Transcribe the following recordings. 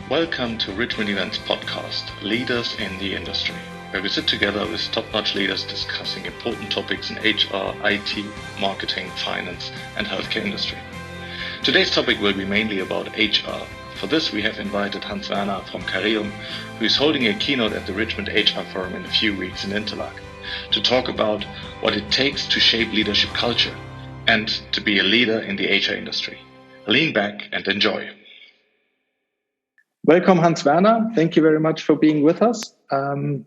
Welcome to Richmond Events Podcast, Leaders in the Industry, where we sit together with top-notch leaders discussing important topics in HR, IT, marketing, finance, and healthcare industry. Today's topic will be mainly about HR. For this, we have invited Hans Werner from Careum, who is holding a keynote at the Richmond HR Forum in a few weeks in Interlaken, to talk about what it takes to shape leadership culture and to be a leader in the HR industry. Lean back and enjoy. Welcome, Hans Werner. Thank you very much for being with us. A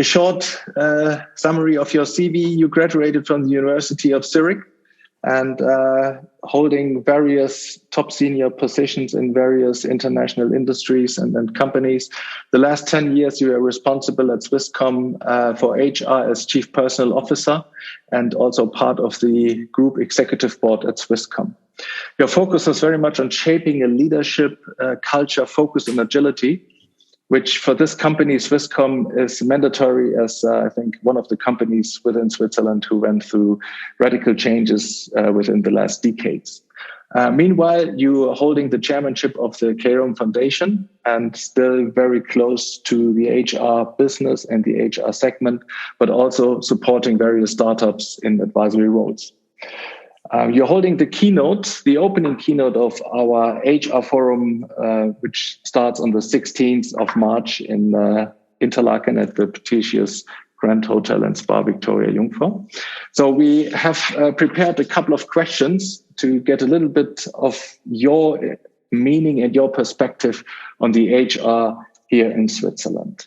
short summary of your CV. You graduated from the University of Zurich and holding various top senior positions in various international industries and companies. The last 10 years, you were responsible at Swisscom for HR as Chief Personal Officer and also part of the Group Executive Board at Swisscom. Your focus was very much on shaping a leadership culture focused on agility, which for this company, Swisscom, is mandatory as I think one of the companies within Switzerland who went through radical changes within the last decades. Meanwhile, you are holding the chairmanship of the Careum Foundation and still very close to the HR business and the HR segment, but also supporting various startups in advisory roles. You're holding the keynote, the opening keynote of our HR Forum, which starts on the 16th of March in Interlaken at the prestigious Grand Hotel and Spa Victoria Jungfrau. So we have prepared a couple of questions to get a little bit of your meaning and your perspective on the HR here in Switzerland.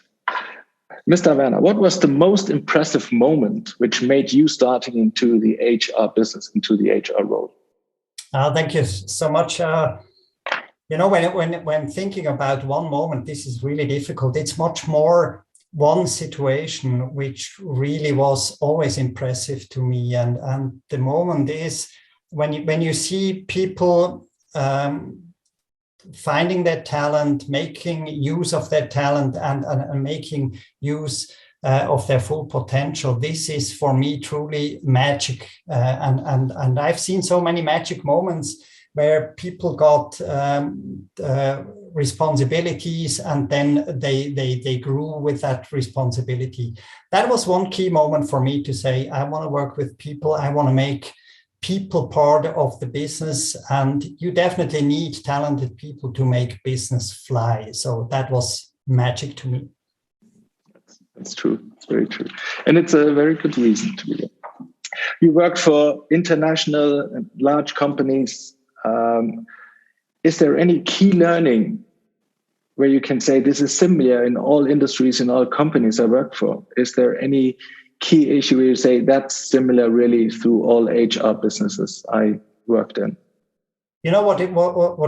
Mr. Werner, what was the most impressive moment which made you starting into the HR business, into the HR role? Thank you so much. When thinking about one moment, this is really difficult. It's much more one situation which really was always impressive to me. And the moment is when you see people finding their talent, making use of their talent and making use of their full potential. This is for me truly magic. And I've seen so many magic moments where people got responsibilities and then they grew with that responsibility. That was one key moment for me to say, I want to work with people. I want to make people part of the business, and you definitely need talented people to make business fly. So that was magic to me. That's true. It's very true. And it's a very good reason to be there. You work for international and large companies. Is there any key learning where you can say this is similar in all industries, in all companies I work for? Is there any key issue where you say that's similar really through all HR businesses I worked in? You know what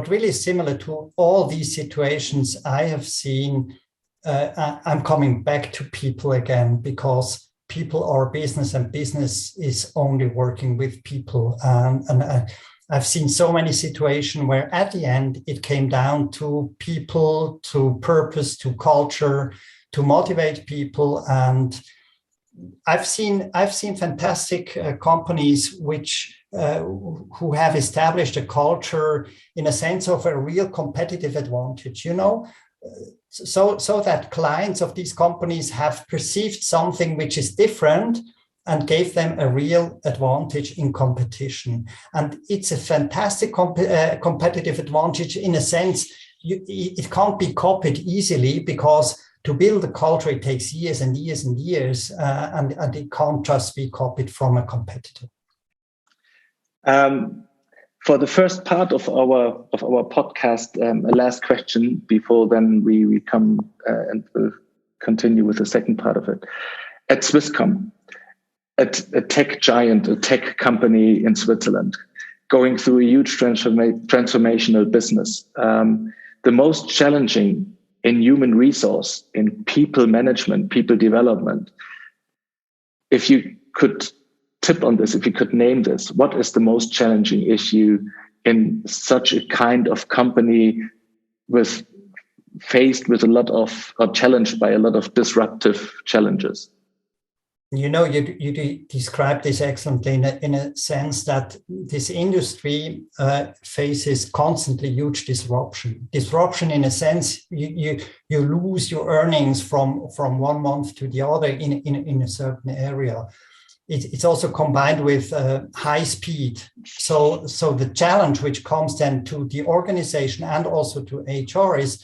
really is similar to all these situations I have seen, I'm coming back to people again, because people are business and business is only working with people. And I've seen so many situations where at the end it came down to people, to purpose, to culture, to motivate people. And I've seen fantastic companies who have established a culture in a sense of a real competitive advantage, so that clients of these companies have perceived something which is different and gave them a real advantage in competition. And it's a fantastic competitive advantage in a sense. It can't be copied easily, because to build a culture, it takes years and years and years, and it can't just be copied from a competitor. For the first part of our podcast, a last question before then we come and we'll continue with the second part of it. At Swisscom, a tech giant, a tech company in Switzerland, going through a huge transformational business, the most challenging in human resource, in people management, people development. If you could tip on this, if you could name this, what is the most challenging issue in such a kind of company faced with a lot of, or challenged by a lot of disruptive challenges? You described this excellently in a sense that this industry faces constantly huge disruption. Disruption in a sense, you lose your earnings from 1 month to the other in a certain area. It's also combined with high speed. So the challenge which comes then to the organization and also to HR is,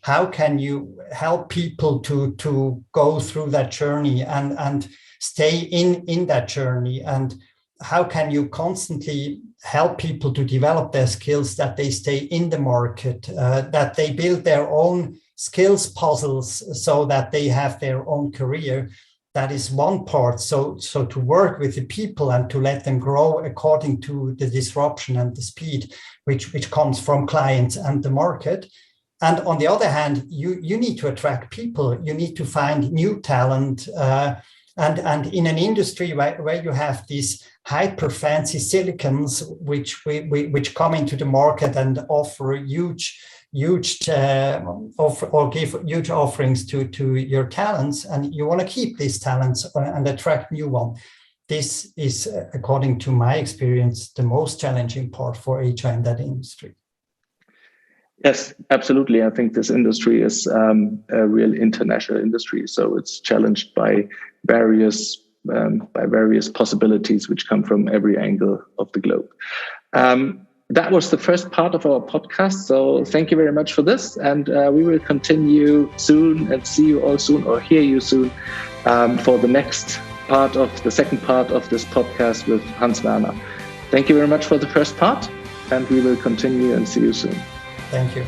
how can you help people to go through that journey and stay in that journey? And how can you constantly help people to develop their skills, that they stay in the market, that they build their own skills puzzles so that they have their own career? That is one part. So to work with the people and to let them grow according to the disruption and the speed which comes from clients and the market. And on the other hand, you need to attract people. You need to find new talent. And in an industry where you have these hyper fancy silicons which come into the market and offer huge give huge offerings to your talents, and you want to keep these talents and attract new ones. This is, according to my experience, the most challenging part for HR in that industry. Yes, absolutely. I think this industry is a real international industry, so it's challenged by various possibilities which come from every angle of the globe. That was the first part of our podcast. So thank you very much for this, and we will continue soon and see you all soon, or hear you soon, for the next part of the second part of this podcast with Hans Werner. Thank you very much for the first part, and we will continue and see you soon. Thank you.